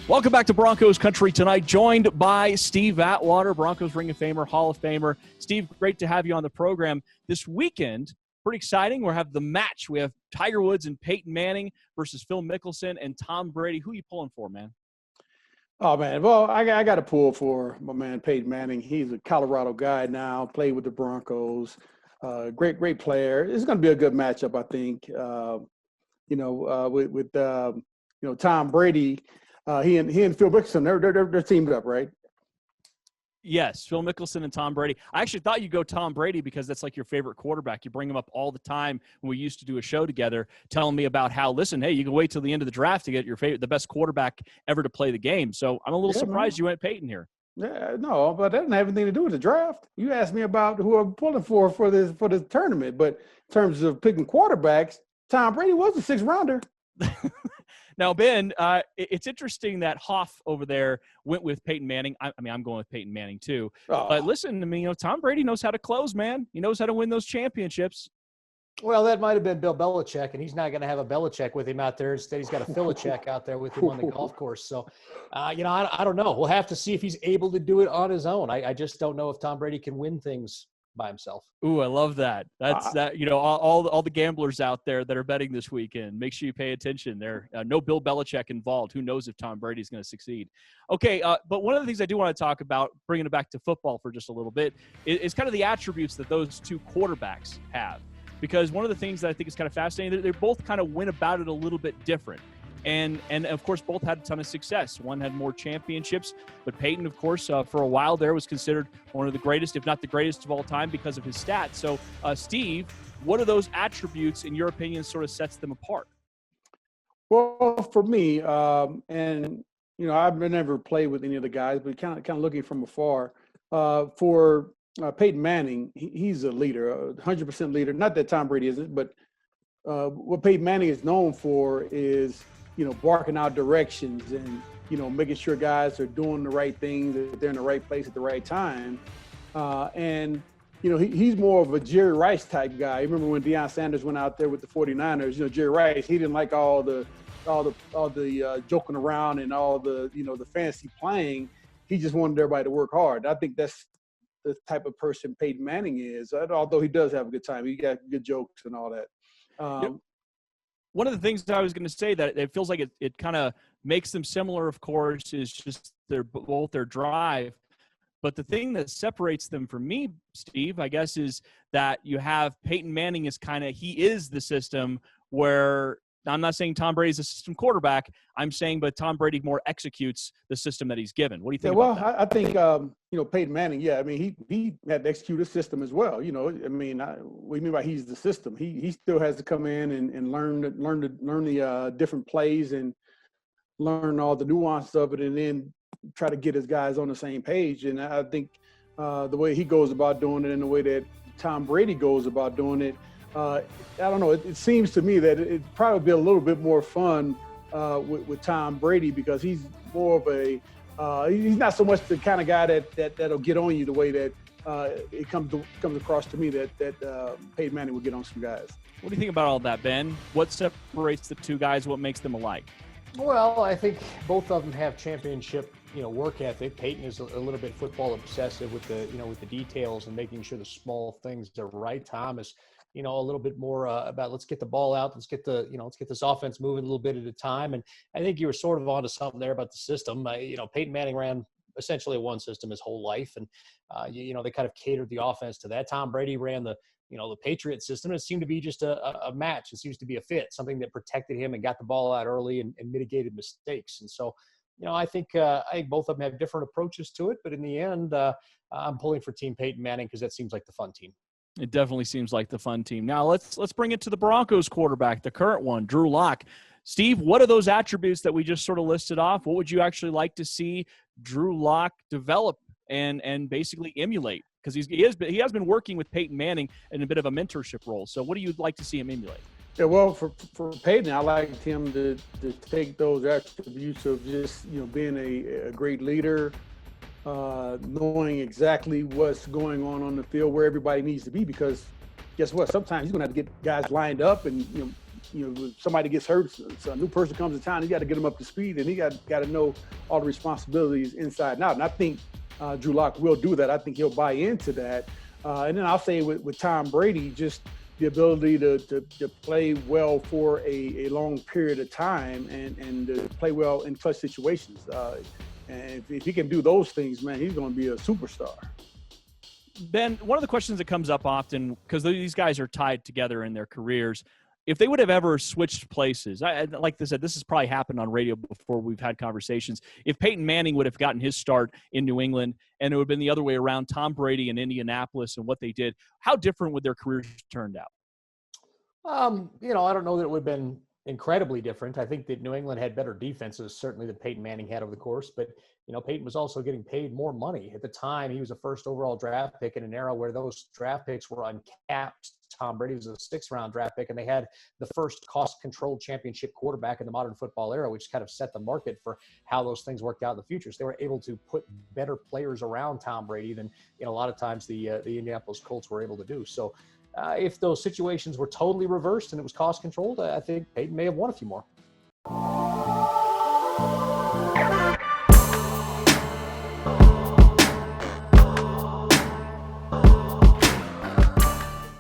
Welcome back to Broncos Country Tonight, joined by Steve Atwater, Broncos Ring of Famer, Hall of Famer. Steve, great to have you on the program. This weekend, pretty exciting. We'll have the match. We have Tiger Woods and Peyton Manning versus Phil Mickelson and Tom Brady. Who are you pulling for, man? Oh, man. Well, I got to pull for my man Peyton Manning. He's a Colorado guy now, played with the Broncos. Great player. It's going to be a good matchup, I think. With Tom Brady, he and Phil Mickelson, they're teamed up, right? Yes, Phil Mickelson and Tom Brady. I actually thought you'd go Tom Brady because that's like your favorite quarterback. You bring him up all the time when we used to do a show together, telling me about how, listen, hey, you can wait till the end of the draft to get the best quarterback ever to play the game. So I'm a little surprised you went Peyton here. Yeah, no, but that doesn't have anything to do with the draft. You asked me about who I'm pulling for this tournament, but in terms of picking quarterbacks, Tom Brady was the sixth rounder. Now, Ben, it's interesting that Hoff over there went with Peyton Manning. I'm going with Peyton Manning too. Oh. But listen to me, Tom Brady knows how to close, man. He knows how to win those championships. Well, that might have been Bill Belichick, and he's not going to have a Belichick with him out there. Instead, he's got a Philichek out there with him on the golf course. So, I don't know. We'll have to see if he's able to do it on his own. I just don't know if Tom Brady can win things by himself. Ooh, I love that. That's that. All the gamblers out there that are betting this weekend, make sure you pay attention. There, no Bill Belichick involved. Who knows if Tom Brady's going to succeed? Okay, but one of the things I do want to talk about, bringing it back to football for just a little bit, is kind of the attributes that those two quarterbacks have. Because one of the things that I think is kind of fascinating, they both kind of went about it a little bit different. And of course, both had a ton of success. One had more championships, but Peyton, of course, for a while there was considered one of the greatest, if not the greatest of all time because of his stats. So, Steve, what are those attributes, in your opinion, sort of sets them apart? Well, for me, I've never played with any of the guys, but kind of looking from afar, for Peyton Manning, he's a leader, 100% leader. Not that Tom Brady isn't, but what Peyton Manning is known for is, barking out directions and, making sure guys are doing the right things, that they're in the right place at the right time. He's more of a Jerry Rice type guy. You remember when Deion Sanders went out there with the 49ers, Jerry Rice, he didn't like all the joking around and all the, the fancy playing. He just wanted everybody to work hard. I think that's the type of person Peyton Manning is, although he does have a good time. He got good jokes and all that. One of the things that I was going to say that it feels like it kind of makes them similar, of course, is just both their drive. But the thing that separates them from me, Steve, I guess, is that you have Peyton Manning he is the system, where I'm not saying Tom Brady's a system quarterback. I'm saying, but Tom Brady more executes the system that he's given. What do you think about that? I think, Peyton Manning, he had to execute a system as well. What do you mean by he's the system? He still has to come in and learn the different plays and learn all the nuance of it, and then try to get his guys on the same page. And I think the way he goes about doing it and the way that Tom Brady goes about doing it, I don't know. It seems to me that it'd probably be a little bit more fun with Tom Brady, because he's more of he's not so much the kind of guy that'll get on you the way that it comes across to me that Peyton Manning will get on some guys. What do you think about all that, Ben? What separates the two guys? What makes them alike? Well, I think both of them have championship, work ethic. Peyton is a little bit football obsessive with the details and making sure the small things are right. Tom is, a little bit more about let's get the ball out. Let's get this offense moving a little bit at a time. And I think you were sort of onto something there about the system. Peyton Manning ran essentially one system his whole life. And, they kind of catered the offense to that. Tom Brady ran the Patriot system. It seemed to be just a match. It seems to be a fit, something that protected him and got the ball out early and mitigated mistakes. And so, I think both of them have different approaches to it. But in the end, I'm pulling for Team Peyton Manning because that seems like the fun team. It definitely seems like the fun team. Now let's bring it to the Broncos quarterback, the current one, Drew Lock. Steve, what are those attributes that we just sort of listed off? What would you actually like to see Drew Lock develop and basically emulate? Because he has been working with Peyton Manning in a bit of a mentorship role. So what do you like to see him emulate? Yeah, well, for Peyton, I like him to take those attributes of just being a great leader, knowing exactly what's going on the field, where everybody needs to be. Because guess what? Sometimes he's going to have to get guys lined up and somebody gets hurt, so a new person comes to town, you got to get them up to speed, and he got to know all the responsibilities inside and out. And I think Drew Lock will do that. I think he'll buy into that. And then I'll say with Tom Brady, just the ability to play well for a long period of time and to play well in clutch situations. And if he can do those things, man, he's going to be a superstar. Ben, one of the questions that comes up often, because these guys are tied together in their careers, if they would have ever switched places, like I said, this has probably happened on radio before we've had conversations. If Peyton Manning would have gotten his start in New England and it would have been the other way around, Tom Brady in Indianapolis and what they did, how different would their careers turned out? I don't know that it would have been incredibly different. I think that New England had better defenses, certainly, than Peyton Manning had over the course. But, Peyton was also getting paid more money. At the time, he was a first overall draft pick in an era where those draft picks were uncapped. Tom Brady was a 6th-round draft pick, and they had the first cost-controlled championship quarterback in the modern football era, which kind of set the market for how those things worked out in the future. So they were able to put better players around Tom Brady than, a lot of times the Indianapolis Colts were able to do. So if those situations were totally reversed and it was cost-controlled, I think Peyton may have won a few more.